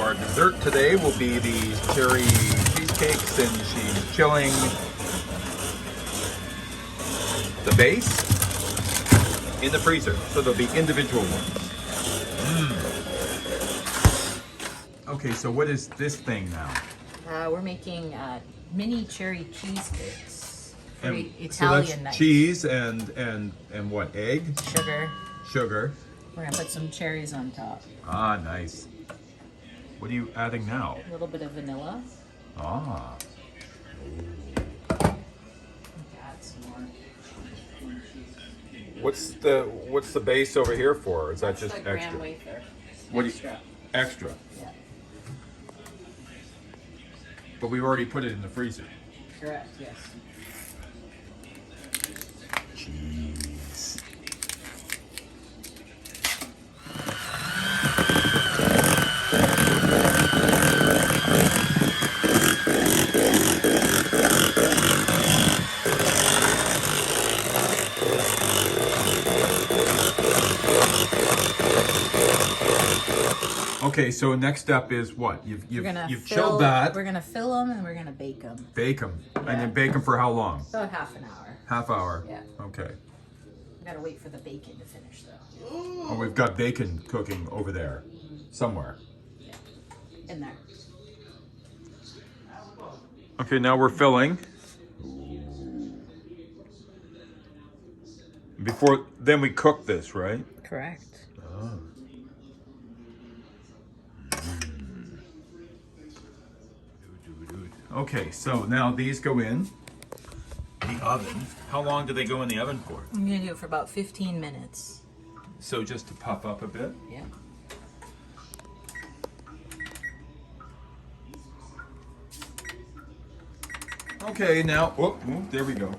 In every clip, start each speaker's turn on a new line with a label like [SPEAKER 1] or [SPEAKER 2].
[SPEAKER 1] our dessert today will be these cherry cheesecakes, and she's chilling the base in the freezer, so there'll be individual ones. Okay, so what is this thing now?
[SPEAKER 2] We're making mini cherry cheesecakes for
[SPEAKER 1] And
[SPEAKER 2] Italian
[SPEAKER 1] so that's
[SPEAKER 2] night.
[SPEAKER 1] cheese and what? Egg?
[SPEAKER 2] Sugar.
[SPEAKER 1] Sugar.
[SPEAKER 2] We're gonna put some cherries on top.
[SPEAKER 1] Ah, nice. What are you adding now?
[SPEAKER 2] A little bit of vanilla.
[SPEAKER 1] Ah.
[SPEAKER 2] Add some more.
[SPEAKER 1] What's the base over here for? Is that just
[SPEAKER 2] Like
[SPEAKER 1] extra?
[SPEAKER 2] graham wafer.
[SPEAKER 1] What do you-
[SPEAKER 2] Extra.
[SPEAKER 1] Extra.
[SPEAKER 2] Yeah.
[SPEAKER 1] But we've already put it in the freezer.
[SPEAKER 2] Correct. Yes.
[SPEAKER 1] Cheese. Okay, so next step is what? You've chilled that.
[SPEAKER 2] We're gonna fill them and we're gonna bake them.
[SPEAKER 1] Bake them, and
[SPEAKER 2] Yeah.
[SPEAKER 1] then bake them for how long?
[SPEAKER 2] About half an hour.
[SPEAKER 1] Half hour.
[SPEAKER 2] Yeah.
[SPEAKER 1] Okay.
[SPEAKER 2] We gotta wait for the bacon to finish though.
[SPEAKER 1] Oh, we've got bacon cooking over there, somewhere.
[SPEAKER 2] Yeah. In there.
[SPEAKER 1] Okay, now we're filling. Before then, we cook this, right?
[SPEAKER 2] Correct.
[SPEAKER 1] Oh. Okay, so now these go in the oven. How long do they go in the oven for?
[SPEAKER 2] I'm gonna do it for about 15 minutes.
[SPEAKER 1] So just to puff up a bit.
[SPEAKER 2] Yeah.
[SPEAKER 1] Okay, now, there we go.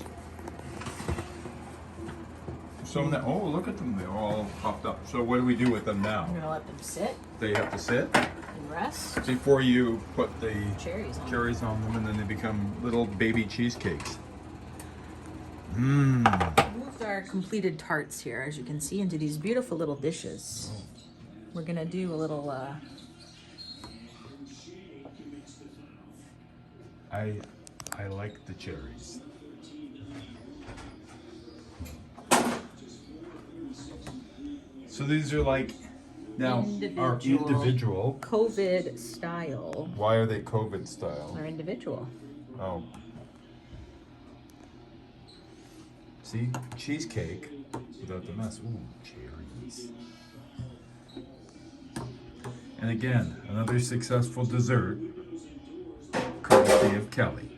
[SPEAKER 1] So now, oh, look at them, they're all puffed up. So what do we do with them now?
[SPEAKER 2] I'm gonna let them sit
[SPEAKER 1] They have to sit
[SPEAKER 2] and rest.
[SPEAKER 1] before you put the
[SPEAKER 2] Cherries on.
[SPEAKER 1] them, and then they become little baby cheesecakes.
[SPEAKER 2] We moved our completed tarts here, as you can see, into these beautiful little dishes. We're gonna do a little
[SPEAKER 1] I like the cherries. So these are like now are individual.
[SPEAKER 2] COVID style.
[SPEAKER 1] Why are they COVID style?
[SPEAKER 2] They're individual.
[SPEAKER 1] Oh. See? Cheesecake without the mess. Ooh, cherries. And again, another successful dessert courtesy of Kelley.